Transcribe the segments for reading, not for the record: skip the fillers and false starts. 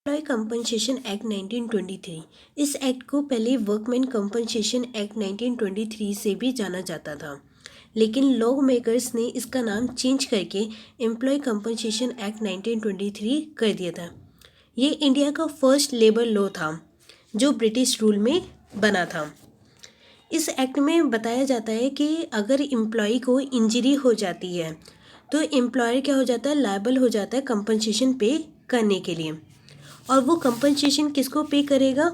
Employee compensation act 1923। इस act को पहले वर्कमैन कंपनसेशन एक्ट 1923 से भी जाना जाता था, लेकिन लॉ मेकर्स ने इसका नाम चेंज करके एम्प्लॉय कंपनसेशन एक्ट 1923 कर दिया था। ये इंडिया का फर्स्ट लेबर लॉ था जो ब्रिटिश रूल में बना था। इस एक्ट में बताया जाता है कि अगर एम्प्लॉय को इंजरी हो जाती है तो एम्प्लॉयर क्या हो जाता है, लायबल हो जाता है कंपनसेशन पे करने के लिए। और वो कंपनसेशन किसको पे करेगा?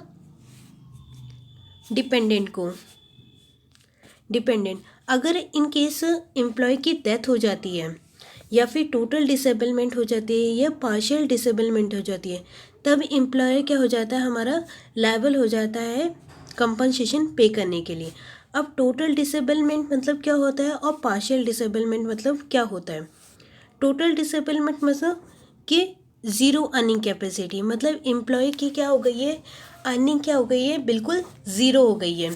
डिपेंडेंट को। डिपेंडेंट अगर इन केस एम्प्लॉय की डेथ हो जाती है या फिर टोटल डिसेबलमेंट हो जाती है या पार्शियल डिसेबलमेंट हो जाती है, तब एम्प्लॉयर क्या हो जाता है, हमारा लायबल हो जाता है कंपनसेशन पे करने के लिए। अब टोटल डिसेबलमेंट मतलब क्या होता है और पार्शियल डिसेबलमेंट मतलब क्या होता है? टोटल डिसेबलमेंट मतलब कि ज़ीरो अर्निंग कैपेसिटी, मतलब एम्प्लॉय की क्या हो गई है, अर्निंग क्या हो गई है, बिल्कुल ज़ीरो हो गई है।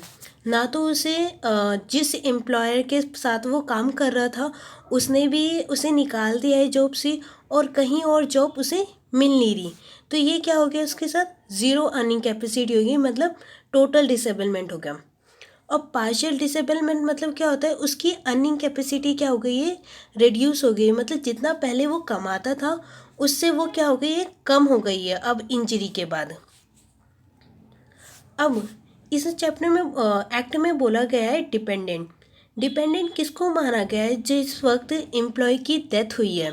ना तो उसे जिस एम्प्लॉयर के साथ वो काम कर रहा था उसने भी उसे निकाल दिया है जॉब से, और कहीं और जॉब उसे मिल नहीं रही। तो ये क्या हो गया, उसके साथ ज़ीरो अर्निंग कैपेसिटी होगी, मतलब टोटल डिसेबलमेंट हो गया। और पार्शियल डिसेबलमेंट मतलब क्या होता है, उसकी अर्निंग कैपेसिटी क्या हो गई है, रिड्यूस हो गई है, मतलब जितना पहले वो कमाता था उससे वो क्या हो गई है, कम हो गई है अब इंजरी के बाद। अब इस चैप्टर में एक्ट में बोला गया है डिपेंडेंट। डिपेंडेंट किसको माना गया है? जिस वक्त एम्प्लॉय की डेथ हुई है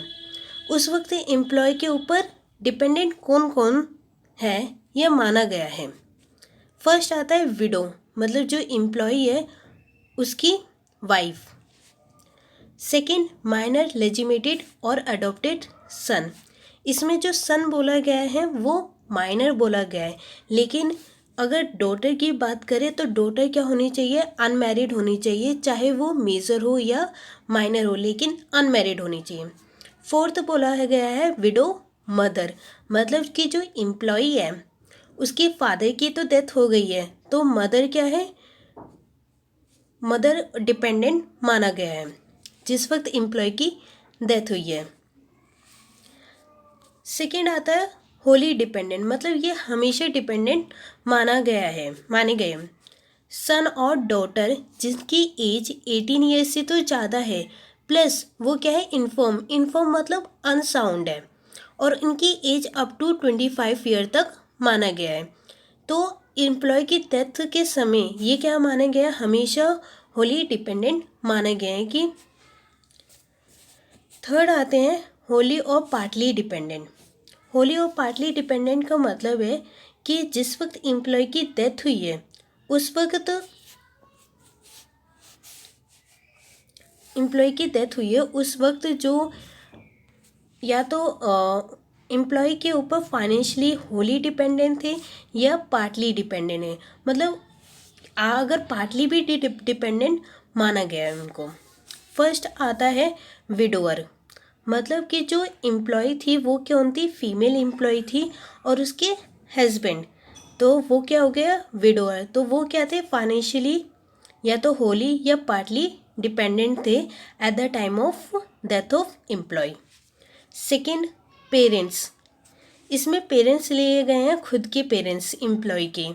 उस वक्त एम्प्लॉय के ऊपर डिपेंडेंट कौन कौन है यह माना गया है। फर्स्ट आता है विडो, मतलब जो एम्प्लॉय है उसकी वाइफ। सेकंड माइनर लेजिमेटेड और अडॉप्टेड सन। इसमें जो सन बोला गया है वो माइनर बोला गया है, लेकिन अगर डॉटर की बात करें तो डॉटर क्या होनी चाहिए, अनमैरिड होनी चाहिए, चाहे वो मेजर हो या माइनर हो, लेकिन अनमैरिड होनी चाहिए। फोर्थ बोला गया है विडो मदर, मतलब कि जो एम्प्लॉई है उसके फादर की तो डेथ हो गई है तो मदर क्या है, मदर डिपेंडेंट माना गया है जिस वक्त एम्प्लॉय की डेथ हुई है। सेकेंड आता है होली डिपेंडेंट, मतलब ये हमेशा डिपेंडेंट माने गए हैं। सन और डॉटर जिसकी एज 18 ईयर्स से तो ज़्यादा है, प्लस वो क्या है, इन्फॉर्म मतलब अनसाउंड है, और इनकी एज अप टू 25 ईयर तक माना गया है। तो एम्प्लॉय की डेथ के समय ये क्या माना गया, हमेशा होली डिपेंडेंट माना गया है। कि थर्ड आते हैं होली और पार्टली डिपेंडेंट। होली और पार्टली डिपेंडेंट का मतलब है कि जिस वक्त एम्प्लॉय की डेथ हुई है उस वक्त जो या तो एम्प्लॉय के ऊपर फाइनेंशियली होली डिपेंडेंट थे या पार्टली डिपेंडेंट है, मतलब अगर पार्टली भी डिपेंडेंट माना गया है उनको। फर्स्ट आता है विडोअर, मतलब कि जो एम्प्लॉय थी वो कौन थी, फीमेल एम्प्लॉय थी, और उसके हस्बैंड, तो वो क्या हो गया, विडोअर। तो वो क्या थे, फाइनेंशियली या तो होली या पार्टली डिपेंडेंट थे at the time of death of employ. Second parents, इसमें पेरेंट्स लिए गए हैं खुद के पेरेंट्स एम्प्लॉय के।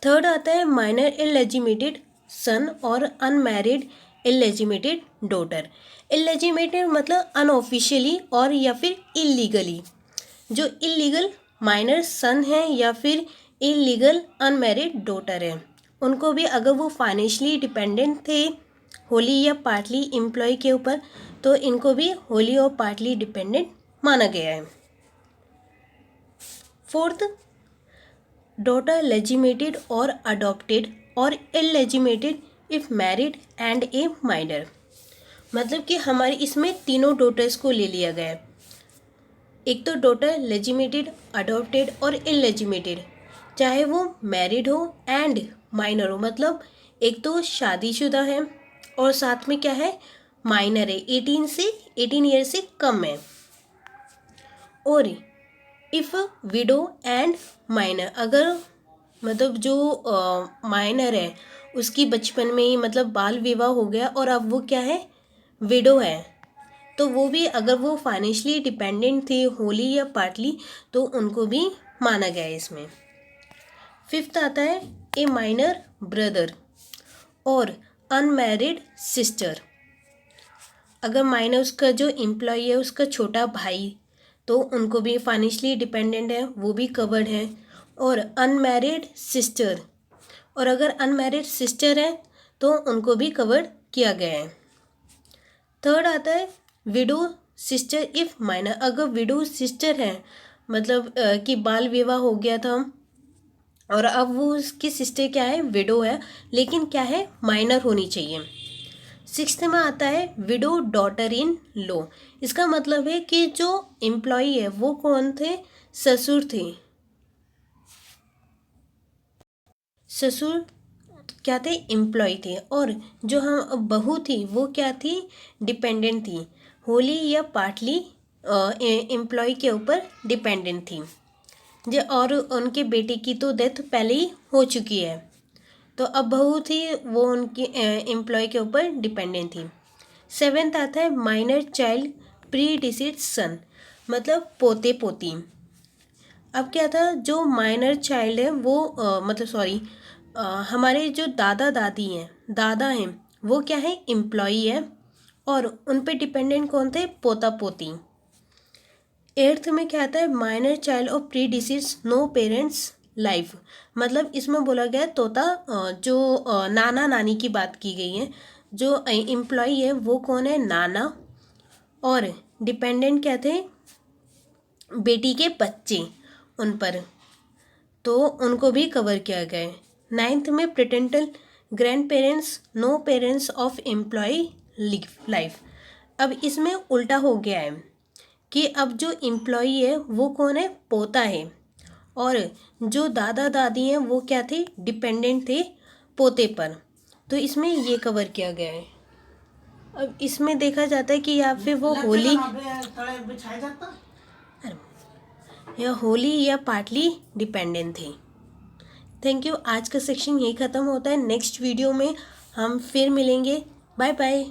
थर्ड आता है माइनर इलेजिमेटेड सन और अनमैरिड इलेजिमेटेड डॉटर। इलेजिमेटेड मतलब अनऑफिशियली और या फिर इलीगली। जो इलीगल माइनर सन है या फिर इलीगल अनमैरिड डॉटर है, उनको भी अगर वो फाइनेंशियली डिपेंडेंट थे होली या पार्टली एम्प्लॉय के ऊपर तो इनको भी होली और पार्टली डिपेंडेंट माना गया है। फोर्थ, डॉटर लेजिमेटेड और अडॉप्टेड और illegitimated if married and a minor, मतलब कि हमारे इसमें तीनों डॉटर्स को ले लिया गया है। एक तो डॉटर लेजिमेटेड, अडॉप्टेड और इलेजिमेटेड, चाहे वो मैरिड हो एंड माइनर हो, मतलब एक तो शादीशुदा है और साथ में क्या है, माइनर है, 18 ईयर से कम है। और इफ़ विडो एंड माइनर, अगर मतलब जो माइनर है उसकी बचपन में ही मतलब बाल विवाह हो गया और अब वो क्या है, विडो है, तो वो भी अगर वो फाइनेंशियली डिपेंडेंट थे होली या पार्टली तो उनको भी माना गया है इसमें। फिफ्थ आता है ए माइनर ब्रदर और अनमैरिड सिस्टर। अगर माइनर उसका जो एम्प्लॉय है उसका छोटा भाई तो उनको भी फाइनेंशियली डिपेंडेंट है, वो भी कवर्ड है। और अनमैरिड सिस्टर, और अगर अनमैरिड सिस्टर है तो उनको भी कवर्ड किया गया है। थर्ड आता है विडो सिस्टर इफ़ माइनर। अगर विडो सिस्टर है मतलब कि बाल विवाह हो गया था और अब वो उसकी सिस्टर क्या है, विडो है, लेकिन क्या है, माइनर होनी चाहिए। सिक्स्थ में आता है विडो डॉटर इन लॉ। इसका मतलब है कि जो एम्प्लॉय है वो कौन थे, ससुर थे। ससुर क्या थे, एम्प्लॉय थे। और जो हम बहू थी वो क्या थी, डिपेंडेंट थी। होली या पार्टली एम्प्लॉय के ऊपर डिपेंडेंट थी। जो और उनके बेटे की तो डेथ पहले ही हो चुकी है, तो अब बहू थी वो उनकी एम्प्लॉय के ऊपर डिपेंडेंट थी। सेवेंथ आता है माइनर चाइल्ड प्री डिसीड सन, मतलब पोते पोती। अब क्या था, जो माइनर चाइल्ड है वो मतलब सॉरी हमारे जो दादा दादी हैं, दादा हैं, वो क्या है, एम्प्लॉई है और उन पे डिपेंडेंट कौन थे, पोता पोती। एट्थ में क्या आता है minor child of pre disease no parents life, मतलब इसमें बोला गया तोता जो नाना नानी की बात की गई है। जो एम्प्लॉय है वो कौन है, नाना, और डिपेंडेंट क्या थे, बेटी के बच्चे उन पर, तो उनको भी कवर किया गया है। नाइन्थ में paternal grandparents no parents of employ life. अब इसमें उल्टा हो गया है कि अब जो एम्प्लॉय है वो कौन है, पोता है, और जो दादा दादी हैं वो क्या थे, डिपेंडेंट थे पोते पर। तो इसमें ये कवर किया गया है। अब इसमें देखा जाता है कि या फिर वो होली या पार्टली डिपेंडेंट थे। Thank you. आज का सेक्शन यही ख़त्म होता है। नेक्स्ट वीडियो में हम फिर मिलेंगे। Bye bye.